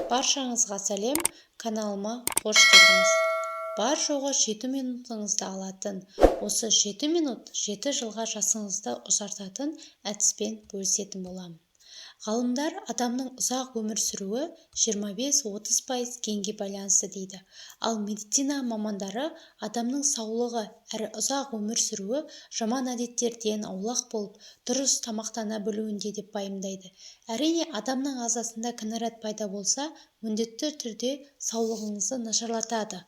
Баршаңызға сәлем, каналыма қош келдіңіз. Бар жоғы 7 минутыңызды алатын, осы 7 минут 7 жылға жасыңызды ұзартатын әдіспен бөлісетін боламын. Ғалымдар адамның ұзақ өмір сүруі 25-30% генге байланысты дейді. Ал медицина мамандары адамның саулығы әрі ұзақ өмір сүруі жаман әдеттерден аулақ болып, дұрыс тамақтана білуінде деп пайымдайды. Әрине, адамның ағзасында кінәрат пайда болса, міндетті түрде саулығыңызды нашарлатады.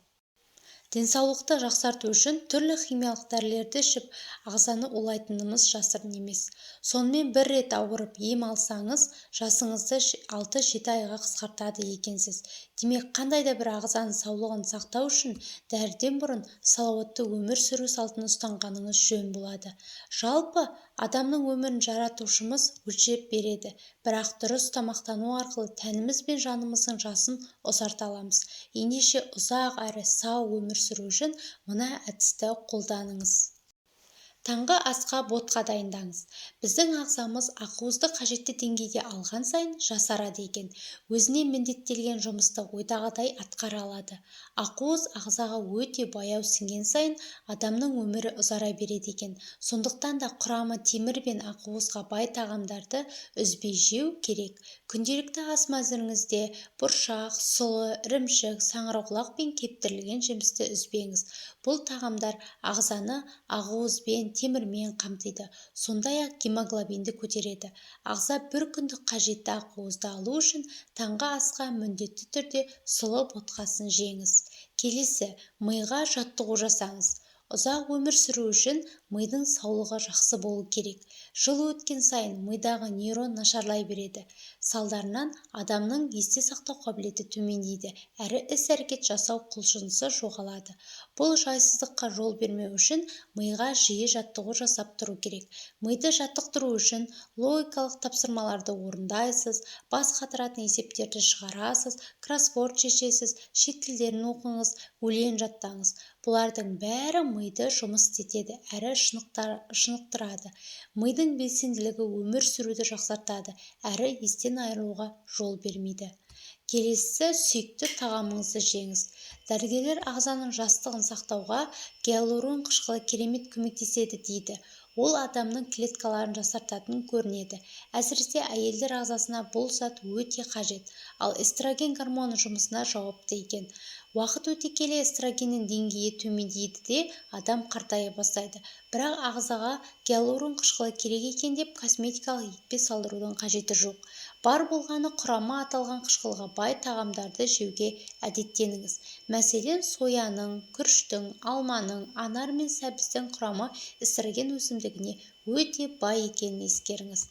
Денсаулықты жақсарту үшін түрлі химиялық дәрілерді ішіп, ағзаны улайтынымыз жасырын емес. Сонымен бір рет ауырып ем алсаңыз, жасыңызды 6-7 айға қысқартады екенсіз. Демек, қандай да бір ағзаның саулығын сақтау үшін дәріден бұрын салауатты өмір сүру салтын ұстанғаныңыз жөн болады. Жалпы, адамның өмірін жаратушымыз өлшеп береді, бірақ дұрыс тамақтану арқылы тәніміз бен жанымыздың жасын ұзарта аламыз. Ендеше ұзақ әрі сау өмір сүру үшін мына әдісті қолданыңыз. Таңғы асқа ботқа дайындаңыз. Біздің ағзамыз ақуызды қажетті деңгейде алған сайын жасарады екен. Өзіне міндеттелген жұмысты ойдағыдай атқара алады. Ақуыз ағзаға өте баяу сіңген сайын адамның өмірі ұзара береді екен. Сондықтан да құрамы темір бен ақуызға бай тағамдарды үзбей жеу керек. Күнделікті ас мәзіріңізде бұршақ, сұлы, ірімшік, саңырауқұлақ пен кептірілген жемісті үзбеңіз. Бұл тағамдар ағзаны ақуызбен, темірмен қамтиды, сондай-ақ гемоглобинді көтереді. Ағза бір күндік қажетті ақуызды алу үшін таңғы асқа міндетті түрде сұлы ботқасын жеңіз. Келесі, миға жаттығу жасаңыз. Ұзақ өмір сүру үшін мидың саулығы жақсы болу керек. Жыл өткен сайын мидағы нейрон нашарлай береді. Салдарынан адамның есте сақтау қабілеті төмендейді, әрі іс-әрекет жасау құлшынысы жоғалады. Бұл жайсыздыққа жол бермеу үшін миға жиі жаттығу жасап тұру керек. Миды жаттықтыру үшін логикалық тапсырмаларды орындайсыз, бас қатыратын есептерді шығарасыз, кроссворд шешесіз, шет тілдерін оқыңыз, өлең жаттаңыз. Бұлардың бәрі миды жұмыс істетеді, әрі шынықтырады. Мидың белсенділігі өмір сүруді жақсартады, әрі естен айырылуға жол бермейді. Келесі, сүйікті тағамыңызды жеңіз. Дәрігерлер ағзаның жастығын сақтауға гиалурон қышқылы керемет көмектеседі дейді. Ол адамның клеткаларын жасартатын көрінеді. Әсіресе әйелдер ағзасына бұл зат өте қажет, ал эстроген гормоны жұмысына жауапты екен. Уақыт өте келе эстрогеннің деңгейі төмендейді де адам қартая бастайды. Бірақ ағзаға гиалурон қышқылы керек екен деп косметикалық екпе салдырудың қажеті жоқ. Бар болғаны құрамы аталған қышқылға бай тағамдарды жеуге әдеттеніңіз. Мәселен, сояның, күріштің, алманың, анар мен сәбіздің құрамы эстроген өсімдігіне өте бай екенін ескеріңіз.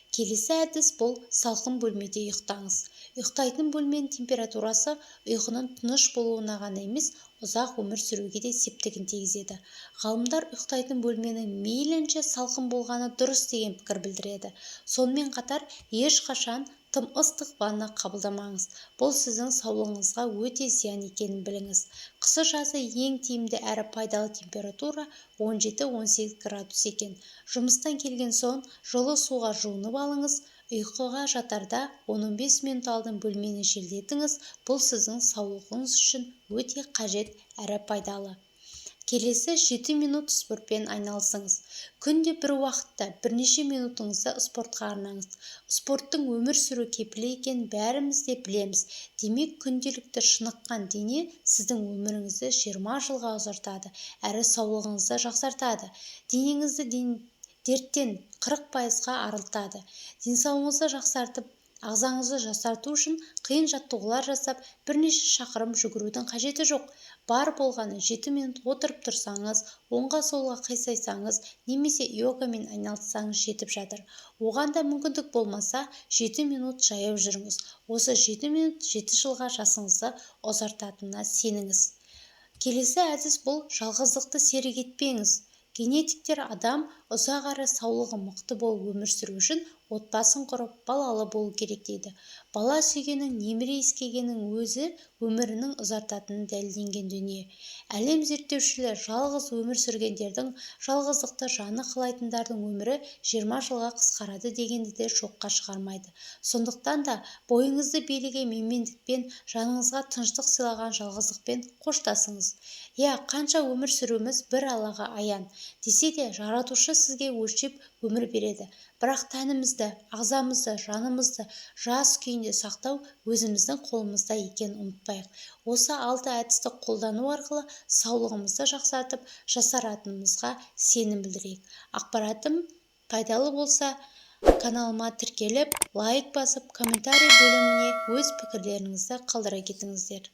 Келесі әдіс бұл салқын бөлмеде ұйықтаңыз. Ұйықтайтын бөлменің температурасы ұйқының тыныш болуына ғана емес, ұзақ өмір сүруге де септігін тигізеді. Ғалымдар ұйықтайтын бөлменің мейлінше салқын болғаны дұрыс деген пікір білдіреді. Сонымен қатар, ешқашан тым ыстық ванна қабылдамаңыз. Бұл сіздің саулығыңызға өте зиян екенін біліңіз. Қысы-жазы ең тиімді әрі пайдалы температура 17-18 градус екен. Жұмыстан келген соң жылы суға жуынып алыңыз. Ұйқыға жатарда 15 минут алдын бөлмені желдетіңіз. Бұл сіздің саулығыңыз үшін өте қажет әрі пайдалы. Келесі 7 минут спортпен айналысыңыз. Күнде бір уақытта бірнеше минутыңызды спортқа арнаңыз. Спорттың өмір сүру кепілі екенін бәріміз де білеміз. Демек, күнделікті шыныққан дене сіздің өміріңізді 20 жылға ұзартады, әрі саулығыңызды жақсартады. Денеңізді дерттен 40%-ға арылтады. Денсаулығыңызды жақсартып, ағзаңызды жасарту үшін қиын жаттығулар жасап, бірнеше шақырым жүгірудің қажеті жоқ. Бар болғаны 7 минут отырып тұрсаңыз, оңға солға қисайсаңыз, немесе йогамен айналыссаңыз жетіп жатыр. Оған да мүмкіндік болмаса, 7 минут жаяу жүріңіз. Осы 7 минут 7 жылға жасыңызды ұзартатынына сеніңіз. Келесі әдіс бұл жалғыздықты серік етпеңіз. Генетиктер адам ұзақ әрі саулығы мықты болып өмір сүру үшін отбасын құрып балалы болу керек дейді. Бала сүйгеннің, немере иіскегеннің өзі өмірінің ұзартатыны дәлелденген дүние. Әлем зерттеушілер жалғыз өмір сүргендердің, жалғыздықты жаны қалайтындардың өмірі 20 жылға қысқарады дегенді де жоққа шығармайды. Сондықтан да бойыңызды билеген менмендікпен, жаныңызға тыныштық сыйлаған жалғыздықпен қоштасыңыз. Қанша өмір сүруіміз бір Аллаға аян. Десе де жаратушы сізге өлшеп өмір береді. Бірақ тәнімізді, ағзамызды, жанымызды жас күйінде сақтау өзіміздің қолымызда екенін ұмытпайық. Осы 6 әдісті қолдану арқылы саулығымызды жақсартып, жасаратынымызға сенім білдірейік. Ақпаратым пайдалы болса, каналыма тіркеліп, лайк басып, комментарий бөліміне өз пікірлеріңізді қалдыра кетіңіздер.